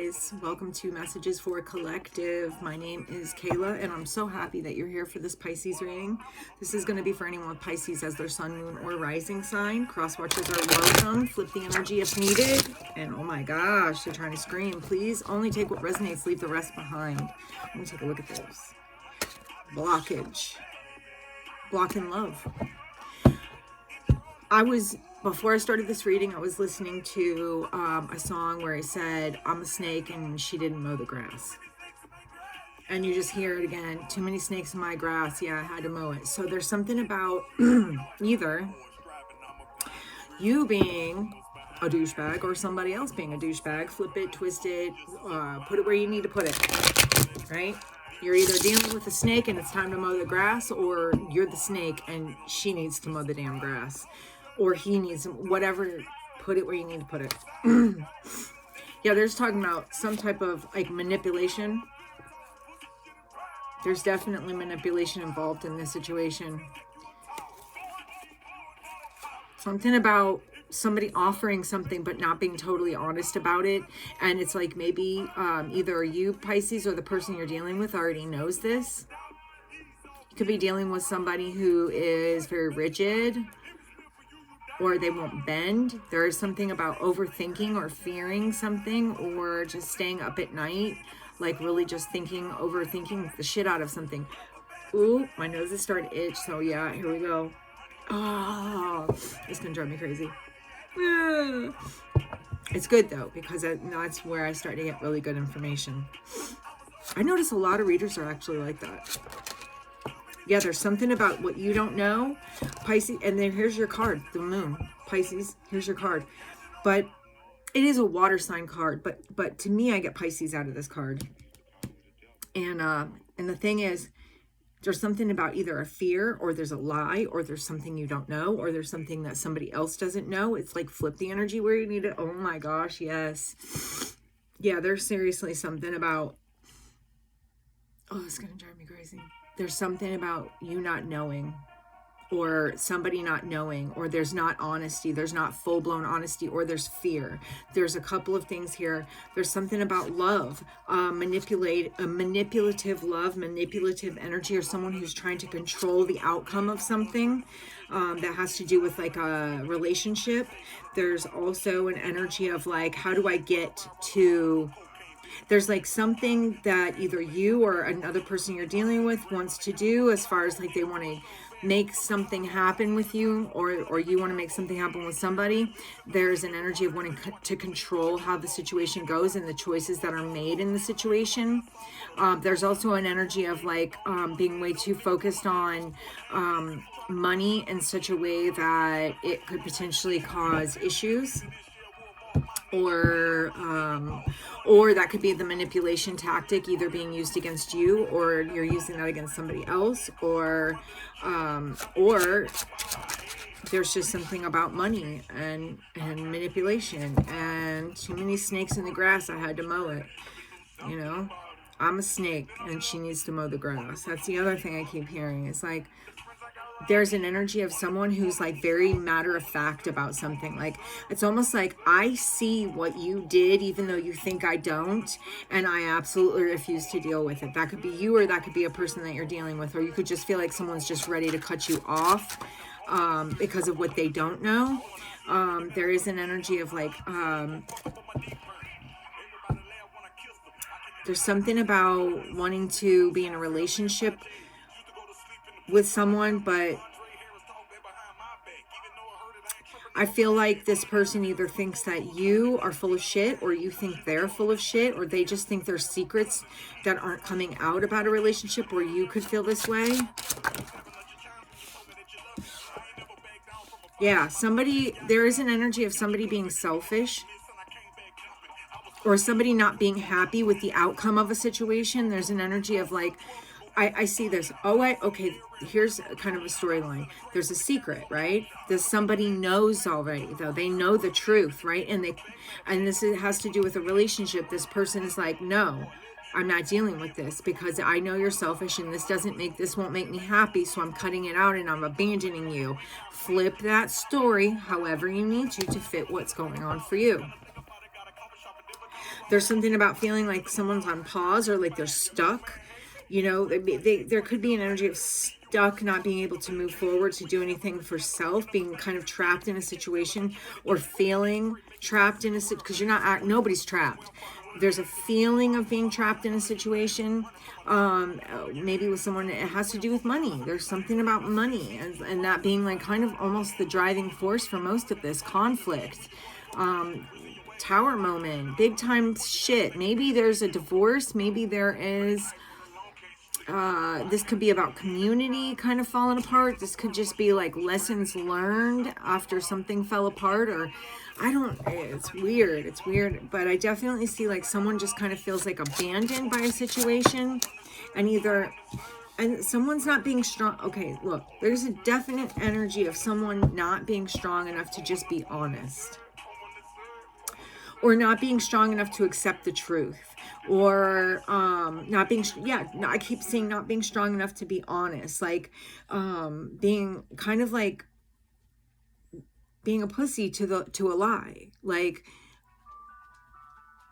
guys, welcome to Messages for Collective. My name is Kayla and I'm so happy that you're here for this Pisces reading. This is going to be for anyone with Pisces as their sun, moon, or rising sign. Cross watchers are welcome. Flip the energy if needed. And oh my gosh, they're trying to scream. Please only take what resonates, leave the rest behind. Let me take a look at this. Blockage. Blocking love. Before I started this reading, I was listening to a song where he said, I'm a snake and she didn't mow the grass. And you just hear it again. Too many snakes in my grass. Yeah, I had to mow it. So there's something about either you being a douchebag or somebody else being a douchebag. Flip it, twist it, put it where you need to put it. Right? You're either dealing with a snake and it's time to mow the grass, or you're the snake and she needs to mow the damn grass. Or he needs, whatever, put it where you need to put it. Yeah, there's talking about some type of like manipulation. There's definitely manipulation involved in this situation. Something about somebody offering something but not being totally honest about it. And it's like maybe either you, Pisces, or the person you're dealing with already knows this. You could be dealing with somebody who is very rigid, or they won't bend. There is something about overthinking or fearing something, or just staying up at night, like really just overthinking the shit out of something. Ooh, my nose is starting to itch, so yeah, here we go. Oh, it's gonna drive me crazy. Yeah. It's good though, because that's where I start to get really good information. I notice a lot of readers are actually like that. Yeah, there's something about what you don't know, Pisces, and then here's your card, the moon, Pisces, here's your card. But it is a water sign card, but to me, I get Pisces out of this card. And the thing is, there's something about either a fear, or there's a lie, or there's something you don't know, or there's something that somebody else doesn't know. It's like flip the energy where you need it. Oh my gosh, yes. Yeah, there's seriously something about, oh, it's going to drive me crazy. There's something about you not knowing, or somebody not knowing, or there's not honesty, there's not full-blown honesty, or there's fear. There's a couple of things here. There's something about love, manipulative love, manipulative energy, or someone who's trying to control the outcome of something that has to do with like a relationship. There's also an energy of like, how do I get to... There's like something that either you or another person you're dealing with wants to do, as far as like they want to make something happen with you, or you want to make something happen with somebody. There's an energy of wanting to control how the situation goes and the choices that are made in the situation. There's also an energy of like being way too focused on money in such a way that it could potentially cause issues. Or that could be the manipulation tactic either being used against you, or you're using that against somebody else, or there's just something about money and manipulation, and too many snakes in the grass, I had to mow it. You know, I'm a snake and she needs to mow the grass. That's the other thing I keep hearing. It's like there's an energy of someone who's like very matter of fact about something. Like it's almost like I see what you did even though you think I don't, and I absolutely refuse to deal with it. That could be you, or that could be a person that you're dealing with, or you could just feel like someone's just ready to cut you off because of what they don't know. There is an energy of like there's something about wanting to be in a relationship with someone, but I feel like this person either thinks that you are full of shit, or you think they're full of shit, or they just think there's secrets that aren't coming out about a relationship where you could feel this way. Yeah, there is an energy of somebody being selfish, or somebody not being happy with the outcome of a situation. There's an energy of like, I see this. Okay, here's kind of a storyline. There's a secret, right? Somebody knows already, though. They know the truth, right? And this has to do with a relationship. This person is like, no, I'm not dealing with this because I know you're selfish and this won't make me happy. So I'm cutting it out and I'm abandoning you. Flip that story however you need to fit what's going on for you. There's something about feeling like someone's on pause or like they're stuck. You know, there could be an energy of stuck, not being able to move forward, to do anything for self, being kind of trapped in a situation, or feeling trapped in a situation, because nobody's trapped. There's a feeling of being trapped in a situation, maybe with someone. It has to do with money. There's something about money, and that being like kind of almost the driving force for most of this conflict. Tower moment, big time shit. Maybe there's a divorce. Maybe there is, this could be about community kind of falling apart. This could just be like lessons learned after something fell apart, or it's weird, but I definitely see like someone just kind of feels like abandoned by a situation, and someone's not being strong. Okay, look, there's a definite energy of someone not being strong enough to just be honest, or not being strong enough to accept the truth, or not being, I keep saying not being strong enough to be honest, like being kind of like being a pussy to a lie. Like,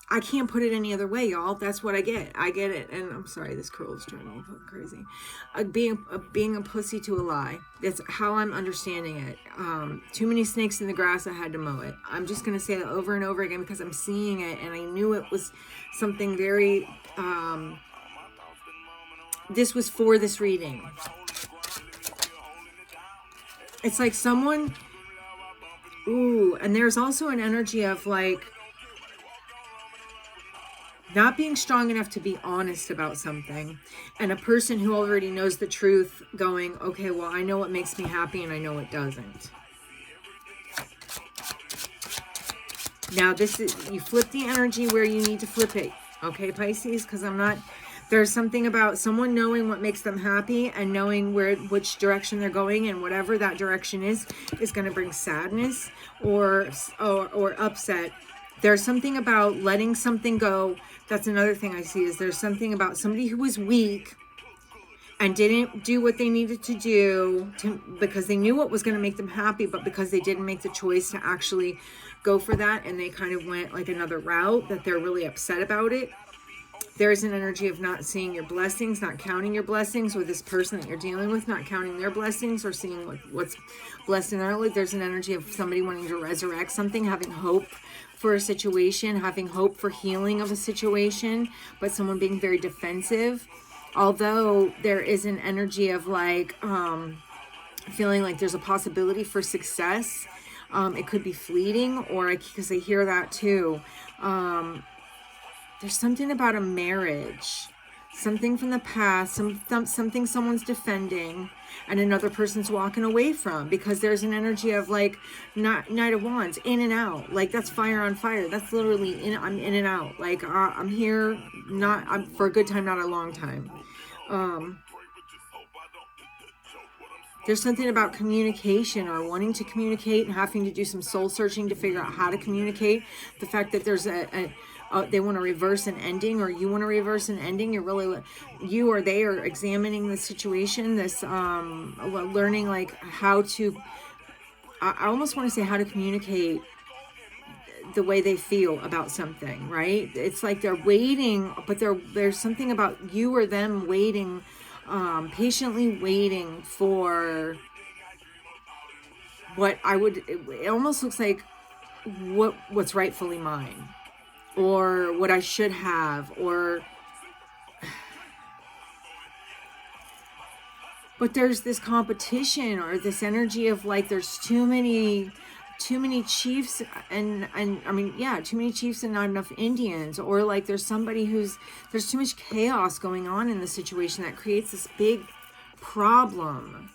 I can't put it any other way, y'all. That's what I get. I get it. And I'm sorry, this curl is driving me fucking crazy. Being a pussy to a lie. That's how I'm understanding it. Too many snakes in the grass, I had to mow it. I'm just going to say that over and over again because I'm seeing it, and I knew it was something very, this was for this reading. It's like someone, and there's also an energy of like, not being strong enough to be honest about something, and a person who already knows the truth going, okay, well, I know what makes me happy and I know what doesn't. Now this is, you flip the energy where you need to flip it, okay, Pisces? Because there's something about someone knowing what makes them happy and knowing which direction they're going, and whatever that direction is going to bring sadness or upset. There's something about letting something go. That's another thing I see, is there's something about somebody who was weak and didn't do what they needed to do because they knew what was going to make them happy, but because they didn't make the choice to actually go for that, and they kind of went like another route, that they're really upset about it. There's an energy of not seeing your blessings, not counting your blessings, or this person that you're dealing with not counting their blessings or seeing what's blessed in their life. There's an energy of somebody wanting to resurrect something, having hope for a situation, having hope for healing of a situation, but someone being very defensive. Although there is an energy of like feeling like there's a possibility for success. It could be fleeting, or because I hear that too. There's something about a marriage, something from the past, something someone's defending and another person's walking away from, because there's an energy of like Knight of Wands, in and out. Like, that's fire on fire. That's literally I'm in and out. Like, I'm here, I'm for a good time, not a long time. There's something about communication, or wanting to communicate and having to do some soul searching to figure out how to communicate. The fact that there's they want to reverse an ending, or you want to reverse an ending. You or they are examining the situation, this learning like how to, I almost want to say how to communicate the way they feel about something, right? It's like they're waiting, but there's something about you or them waiting, patiently waiting for what it almost looks like what's rightfully mine, or what I should have, but there's this competition, or this energy of like there's too many chiefs, and I mean, yeah, too many chiefs and not enough Indians, or like there's too much chaos going on in the situation that creates this big problem.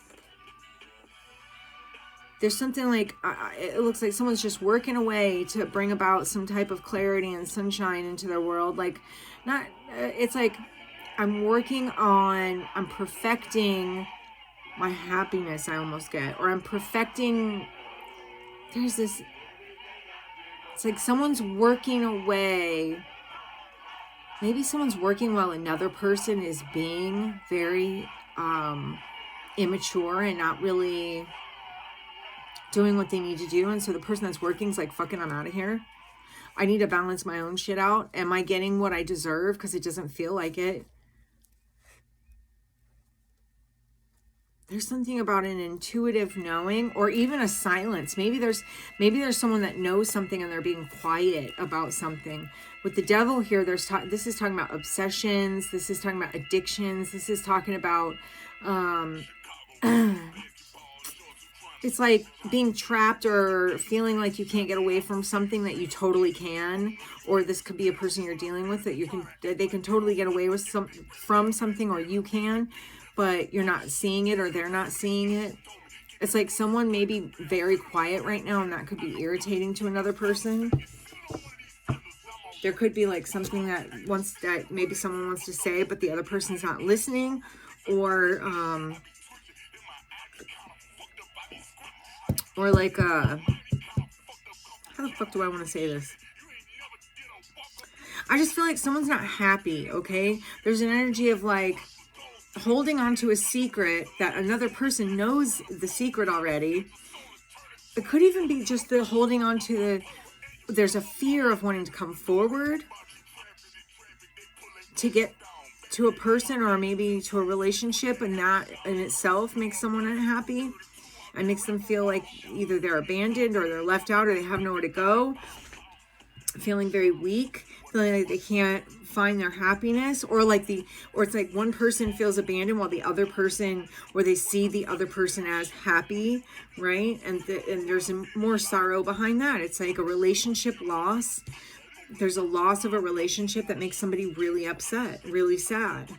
There's something like, it looks like someone's just working away to bring about some type of clarity and sunshine into their world. Like, it's like, I'm perfecting my happiness, I almost get, or I'm perfecting, it's like someone's working away. Maybe someone's working while another person is being very immature and not really doing what they need to do, and so the person that's working is like, fucking, I'm out of here. I need to balance my own shit out. Am I getting what I deserve? Because it doesn't feel like it. There's something about an intuitive knowing, or even a silence. Maybe there's someone that knows something and they're being quiet about something. With the devil here, this is talking about obsessions. This is talking about addictions. This is talking about it's like being trapped or feeling like you can't get away from something that you totally can. Or this could be a person you're dealing with that they can totally get away with from something, or you can, but you're not seeing it, or they're not seeing it. It's like someone may be very quiet right now, and that could be irritating to another person. There could be like something that maybe someone wants to say, but the other person's not listening, or like how the fuck do I want to say this? I just feel like someone's not happy, okay? There's an energy of like holding on to a secret that another person knows the secret already. It could even be just the holding on to there's a fear of wanting to come forward to get to a person, or maybe to a relationship, and that in itself makes someone unhappy and makes them feel like either they're abandoned, or they're left out, or they have nowhere to go, feeling very weak, feeling like they can't find their happiness, or it's like one person feels abandoned while the other person, or they see the other person as happy, right? And there's more sorrow behind that. It's like a relationship loss. There's a loss of a relationship that makes somebody really upset, really sad.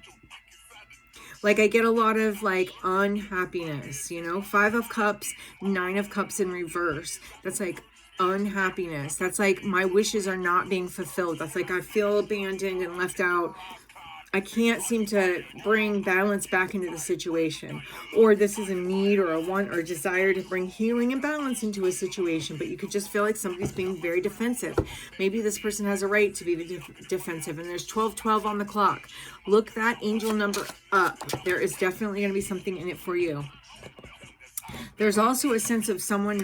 Like I get a lot of like unhappiness, you know, 5 of Cups, 9 of Cups in reverse. That's like unhappiness. That's like my wishes are not being fulfilled. That's like I feel abandoned and left out. I can't seem to bring balance back into the situation. Or this is a need or a want or a desire to bring healing and balance into a situation. But you could just feel like somebody's being very defensive. Maybe this person has a right to be defensive. And there's 1212 on the clock. Look that angel number up. There is definitely going to be something in it for you. There's also a sense of someone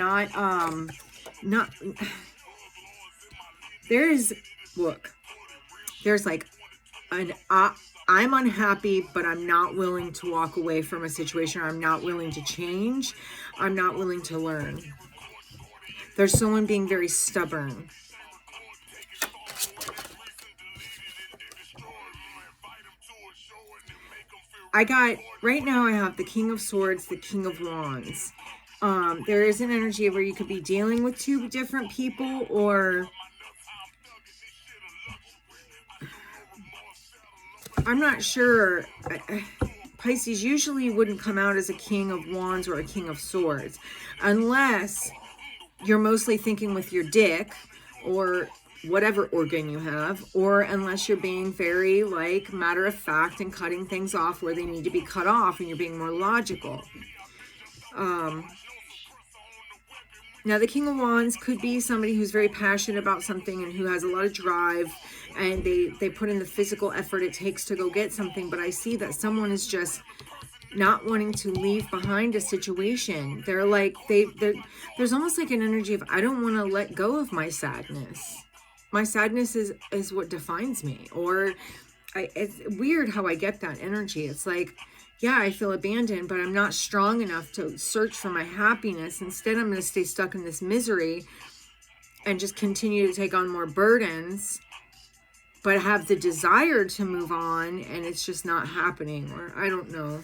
there's like I'm unhappy, but I'm not willing to walk away from a situation. I'm not willing to change. I'm not willing to learn. There's someone being very stubborn. Right now I have the King of Swords, the King of Wands. There is an energy where you could be dealing with 2 different people, or I'm not sure. Pisces usually wouldn't come out as a King of Wands or a King of Swords unless you're mostly thinking with your dick or whatever organ you have, or unless you're being very like matter of fact and cutting things off where they need to be cut off, and you're being more logical. Now the King of Wands could be somebody who's very passionate about something and who has a lot of drive, and they put in the physical effort it takes to go get something. But I see that someone is just not wanting to leave behind a situation. They're like, there's almost like an energy of, I don't want to let go of my sadness. My sadness is what defines me. Or it's weird how I get that energy. It's like, yeah, I feel abandoned, but I'm not strong enough to search for my happiness. Instead, I'm going to stay stuck in this misery and just continue to take on more burdens, but have the desire to move on, and it's just not happening. Or I don't know.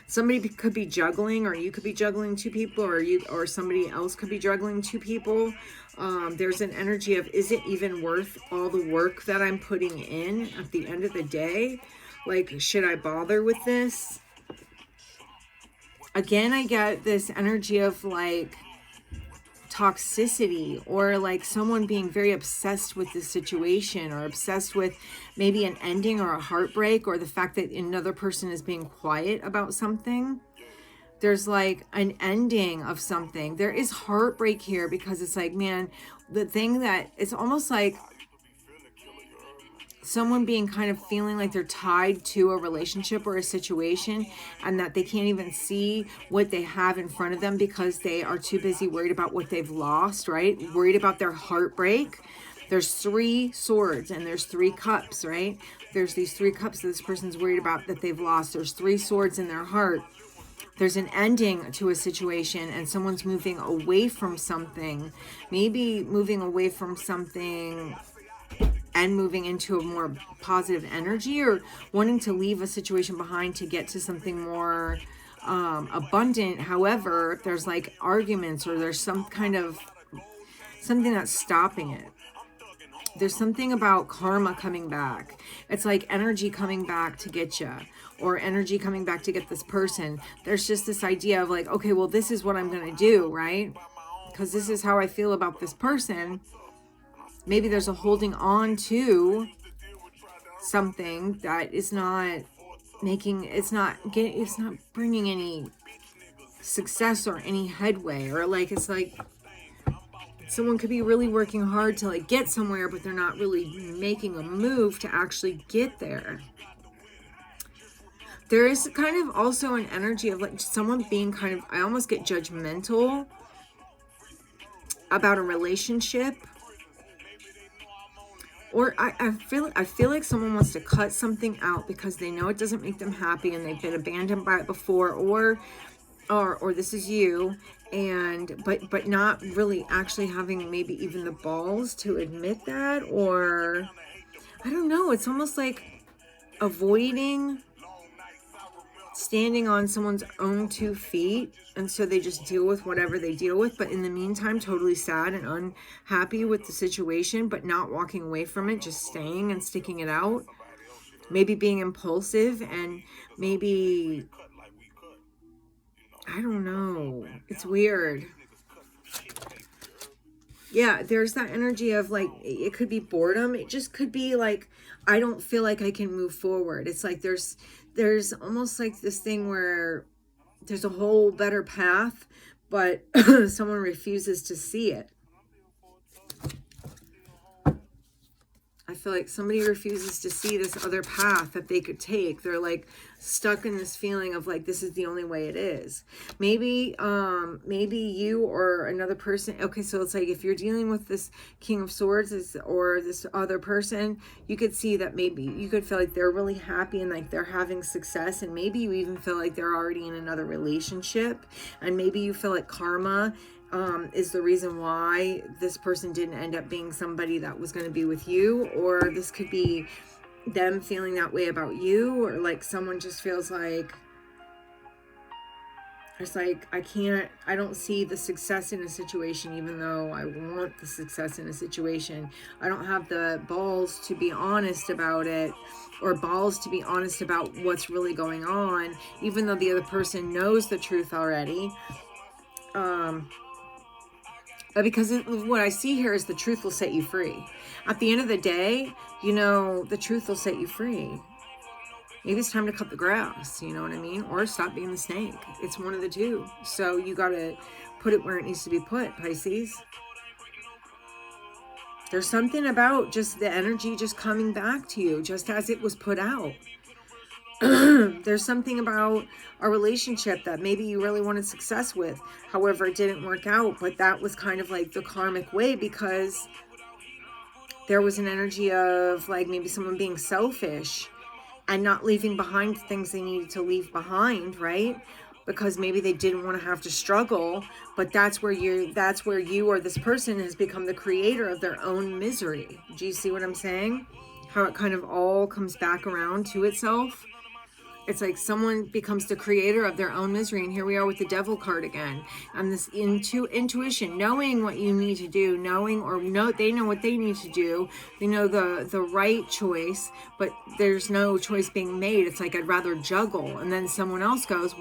Somebody could be juggling, or you could be juggling 2 people, or somebody else could be juggling 2 people. There's an energy of, is it even worth all the work that I'm putting in at the end of the day? Like, should I bother with this? Again, I get this energy of like toxicity, or like someone being very obsessed with the situation, or obsessed with maybe an ending or a heartbreak, or the fact that another person is being quiet about something. There's like an ending of something. There is heartbreak here, because it's like, man, the thing that it's almost like someone being kind of feeling like they're tied to a relationship or a situation, and that they can't even see what they have in front of them because they are too busy worried about what they've lost, right? Worried about their heartbreak. There's 3 swords and there's 3 cups, right? There's these 3 cups that this person's worried about that they've lost. There's 3 swords in their heart. There's an ending to a situation and someone's moving away from something. Maybe moving away from something and moving into a more positive energy, or wanting to leave a situation behind to get to something more abundant. However, there's like arguments, or there's some kind of something that's stopping it. There's something about karma coming back. It's like energy coming back to get you, or energy coming back to get this person. There's just this idea of like, okay, well, this is what I'm going to do, right? Because this is how I feel about this person. Maybe there's a holding on to something that is not making, it's not bringing any success or any headway, or like, it's like someone could be really working hard to like get somewhere, but they're not really making a move to actually get there. There is kind of also an energy of like someone being kind of, I almost get judgmental about a relationship. Or I feel like someone wants to cut something out because they know it doesn't make them happy and they've been abandoned by it before, or this is you, and but not really actually having maybe even the balls to admit that, or I don't know, it's almost like avoiding standing on someone's own 2 feet, and so they just deal with whatever they deal with, but in the meantime totally sad and unhappy with the situation, but not walking away from it, just staying and sticking it out. Maybe being impulsive, and maybe, I don't know, it's weird. Yeah, there's that energy of like, it could be boredom. It just could be like, I don't feel like I can move forward. It's like there's almost like this thing where there's a whole better path, but someone refuses to see it. I feel like somebody refuses to see this other path that they could take. They're like stuck in this feeling of like, this is the only way it is. Maybe you or another person. Okay, so it's like if you're dealing with this King of Swords or this other person, you could see that maybe you could feel like they're really happy and like they're having success, and maybe you even feel like they're already in another relationship, and maybe you feel like karma is the reason why this person didn't end up being somebody that was going to be with you, or this could be them feeling that way about you, or like someone just feels like, it's like, I don't see the success in a situation, even though I want the success in a situation. I don't have the balls to be honest about it, or balls to be honest about what's really going on, even though the other person knows the truth already. Because what I see here is the truth will set you free. At the end of the day, you know, the truth will set you free. Maybe it's time to cut the grass, you know what I mean? Or stop being the snake. It's one of the two. So you got to put it where it needs to be put, Pisces. There's something about just the energy just coming back to you, just as it was put out. There's something about a relationship that maybe you really wanted success with. However, it didn't work out, but that was kind of like the karmic way, because there was an energy of like maybe someone being selfish and not leaving behind things they needed to leave behind, right? Because maybe they didn't want to have to struggle, but that's where you or this person has become the creator of their own misery. Do you see what I'm saying? How it kind of all comes back around to itself. It's like someone becomes the creator of their own misery. And here we are with the Devil card again. And this intuition, knowing what you need to do, they know what they need to do. They know the right choice, but there's no choice being made. It's like, I'd rather juggle. And then someone else goes,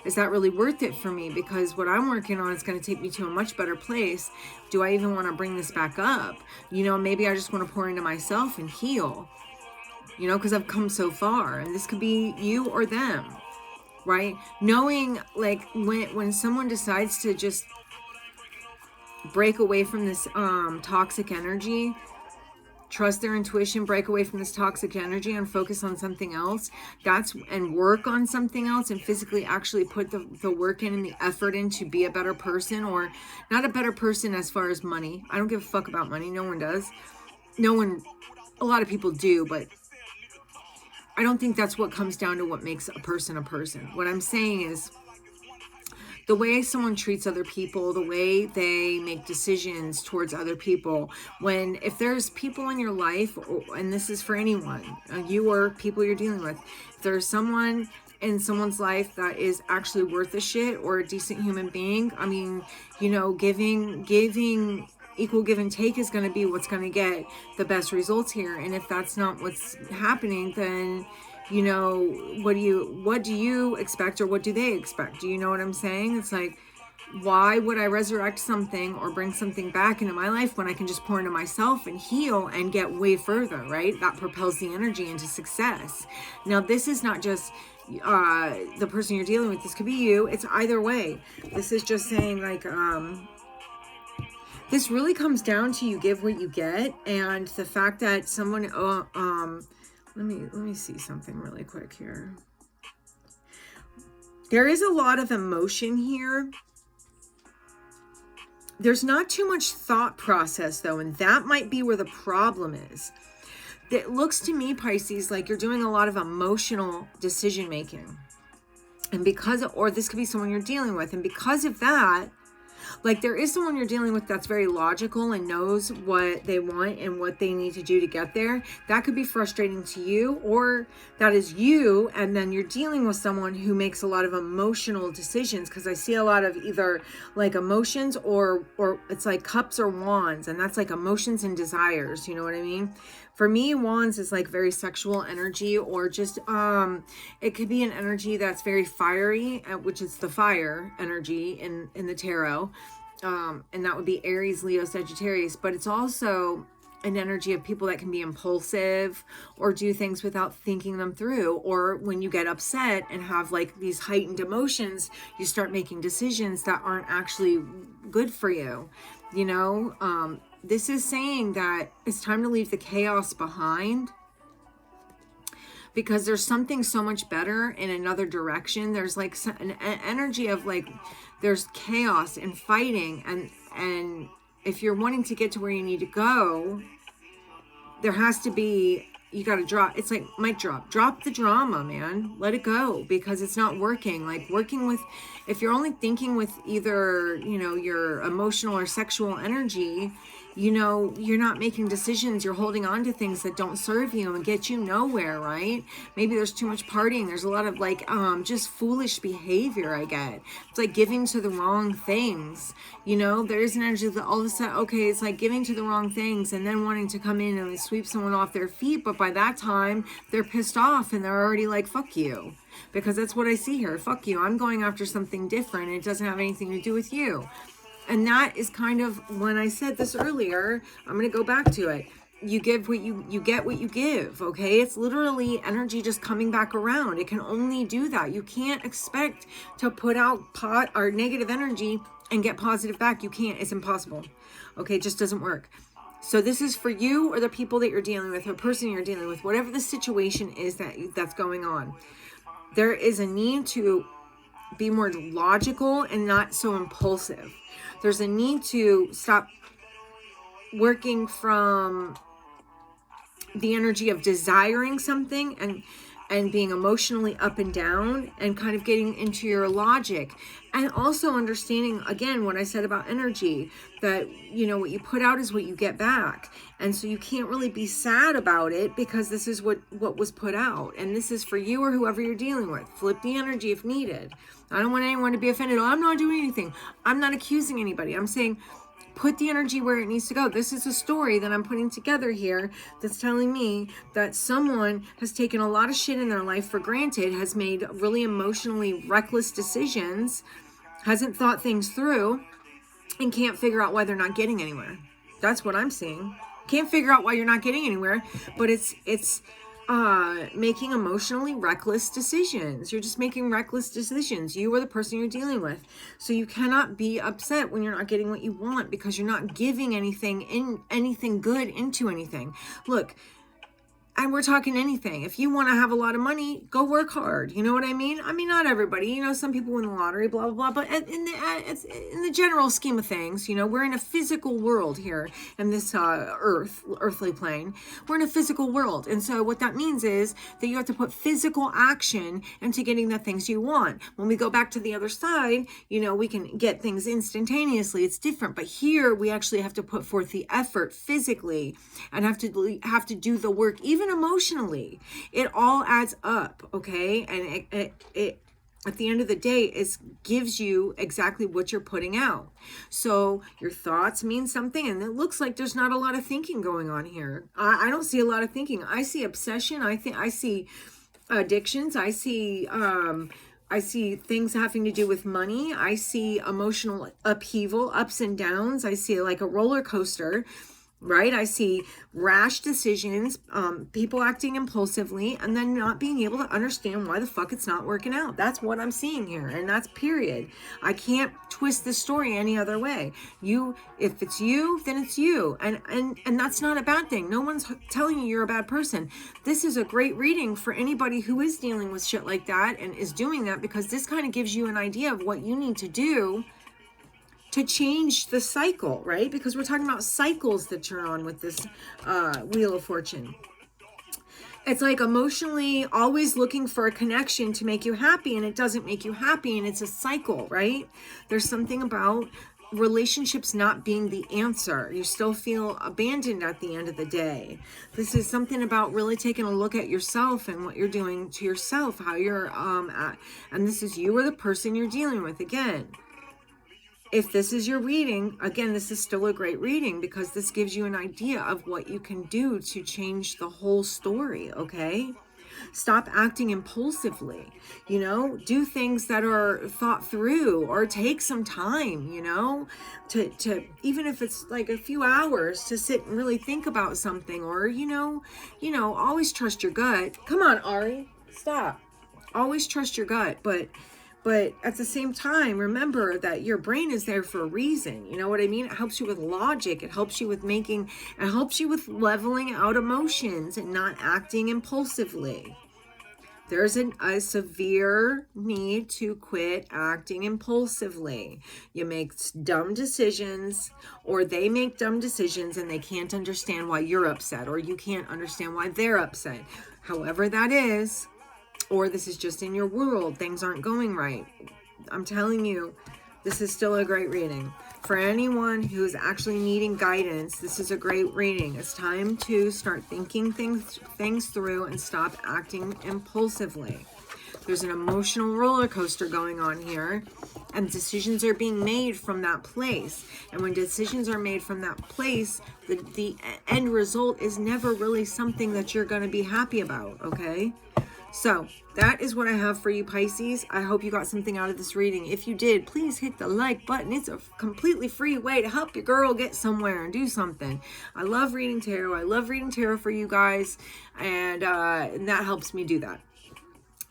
is that really worth it for me? Because what I'm working on is going to take me to a much better place. Do I even want to bring this back up? You know, maybe I just want to pour into myself and heal. You know, because I've come so far, and this could be you or them, right? Knowing like when someone decides to just break away from this toxic energy, trust their intuition, break away from this toxic energy and focus on something else. And work on something else and physically actually put the work in and the effort in to be a better person, or not a better person as far as money. I don't give a fuck about money. No one does. A lot of people do, but I don't think that's what comes down to what makes a person a person. What I'm saying is, the way someone treats other people, the way they make decisions towards other people. If there's people in your life, and this is for anyone, you or people you're dealing with, if there's someone in someone's life that is actually worth a shit or a decent human being, I mean, you know, giving equal give and take is going to be what's going to get the best results here. And if that's not what's happening, then, you know, what do you expect, or what do they expect? Do you know what I'm saying? It's like, why would I resurrect something or bring something back into my life when I can just pour into myself and heal and get way further, right? That propels the energy into success. Now, this is not just the person you're dealing with. This could be you. It's either way. This is just saying, like, this really comes down to you give what you get, and the fact that someone, let me see something really quick here. There is a lot of emotion here. There's not too much thought process though, and that might be where the problem is. It looks to me, Pisces, like you're doing a lot of emotional decision making. And or this could be someone you're dealing with, and because of that, like there is someone you're dealing with that's very logical and knows what they want and what they need to do to get there. That could be frustrating to you, or that is you, and then you're dealing with someone who makes a lot of emotional decisions, because I see a lot of either like emotions or it's like cups or wands, and that's like emotions and desires, you know what I mean? For me, wands is like very sexual energy, or just it could be an energy that's very fiery, which is the fire energy in the tarot, and that would be Aries, Leo, Sagittarius. But it's also an energy of people that can be impulsive or do things without thinking them through, or when you get upset and have like these heightened emotions, you start making decisions that aren't actually good for you, you know. This is saying that it's time to leave the chaos behind, because there's something so much better in another direction. There's like an energy of like, there's chaos and fighting. And if you're wanting to get to where you need to go, there has to be, you got to drop. It's like mic drop the drama, man. Let it go, because it's not working. Like working with, if you're only thinking with either, you know, your emotional or sexual energy, you know, you're not making decisions. You're holding on to things that don't serve you and get you nowhere, right? Maybe there's too much partying. There's a lot of like, just foolish behavior I get. It's like giving to the wrong things. You know, there is an energy that all of a sudden, okay, it's like giving to the wrong things and then wanting to come in and sweep someone off their feet. But by that time, they're pissed off and they're already like, fuck you. Because that's what I see here. Fuck you. I'm going after something different. It doesn't have anything to do with you. And that is kind of, when I said this earlier, I'm going to go back to it. You give what you get what you give, okay? It's literally energy just coming back around. It can only do that. You can't expect to put out negative energy and get positive back. You can't. It's impossible. Okay, it just doesn't work. So this is for you or the people that you're dealing with, or person you're dealing with, whatever the situation is that's going on. There is a need to be more logical and not so impulsive. There's a need to stop working from the energy of desiring something and being emotionally up and down, and kind of getting into your logic, and also understanding, again, what I said about energy, that, you know, what you put out is what you get back. And so you can't really be sad about it, because this is what was put out. And this is for you or whoever you're dealing with. Flip the energy if needed. I don't want anyone to be offended. Oh, I'm not doing anything. I'm not accusing anybody. I'm saying, put the energy where it needs to go. This is a story that I'm putting together here that's telling me that someone has taken a lot of shit in their life for granted, has made really emotionally reckless decisions, hasn't thought things through, and can't figure out why they're not getting anywhere. That's what I'm seeing. Can't figure out why you're not getting anywhere, but it's making emotionally reckless decisions. You're just making reckless decisions. You are the person you're dealing with. So you cannot be upset when you're not getting what you want, because you're not giving anything good into anything. Look, and we're talking anything. If you want to have a lot of money, go work hard. You know what I mean? I mean, not everybody. You know, some people win the lottery, blah, blah, blah. But in the general scheme of things, you know, we're in a physical world here in this earthly plane. We're in a physical world. And so what that means is that you have to put physical action into getting the things you want. When we go back to the other side, you know, we can get things instantaneously. It's different. But here we actually have to put forth the effort physically and have to do the work, even emotionally. It all adds up, okay? And it at the end of the day, it gives you exactly what you're putting out. So your thoughts mean something, and it looks like there's not a lot of thinking going on here. I don't see a lot of thinking. I see obsession. I see addictions. I see things having to do with money. I see emotional upheaval, ups and downs. I see like a roller coaster. Right? I see rash decisions, people acting impulsively, and then not being able to understand why the fuck it's not working out. That's what I'm seeing here, and that's period. I can't twist the story any other way. If it's you, then it's you, and that's not a bad thing. No one's telling you you're a bad person. This is a great reading for anybody who is dealing with shit like that and is doing that, because this kind of gives you an idea of what you need to do to change the cycle, right? Because we're talking about cycles that you're on with this Wheel of Fortune. It's like emotionally always looking for a connection to make you happy, and it doesn't make you happy, and it's a cycle, right? There's something about relationships not being the answer. You still feel abandoned at the end of the day. This is something about really taking a look at yourself and what you're doing to yourself, how you're and this is you or the person you're dealing with. Again, if this is your reading, again, this is still a great reading, because this gives you an idea of what you can do to change the whole story, okay? Stop acting impulsively, you know? Do things that are thought through, or take some time, you know? To even if it's like a few hours to sit and really think about something, or, you know, always trust your gut. Come on, Ari, stop. Always trust your gut, but at the same time, remember that your brain is there for a reason. You know what I mean? It helps you with logic. It helps you with leveling out emotions and not acting impulsively. There's a severe need to quit acting impulsively. You make dumb decisions, or they make dumb decisions, and they can't understand why you're upset, or you can't understand why they're upset. However that is, or this is just in your world, things aren't going right. I'm telling you, this is still a great reading. For anyone who's actually needing guidance, this is a great reading. It's time to start thinking things through and stop acting impulsively. There's an emotional roller coaster going on here, and decisions are being made from that place. And when decisions are made from that place, the end result is never really something that you're going to be happy about, okay? So that is what I have for you, Pisces. I hope you got something out of this reading. If you did, please hit the like button. It's a completely free way to help your girl get somewhere and do something. I love reading tarot. I love reading tarot for you guys, and that helps me do that.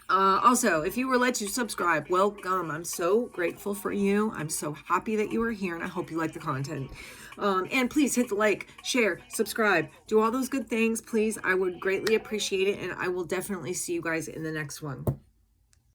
Also, if you were led to subscribe, welcome. I'm so grateful for you. I'm so happy that you are here, and I hope you like the content. And please hit the like, share, subscribe, do all those good things, please. I would greatly appreciate it, and I will definitely see you guys in the next one.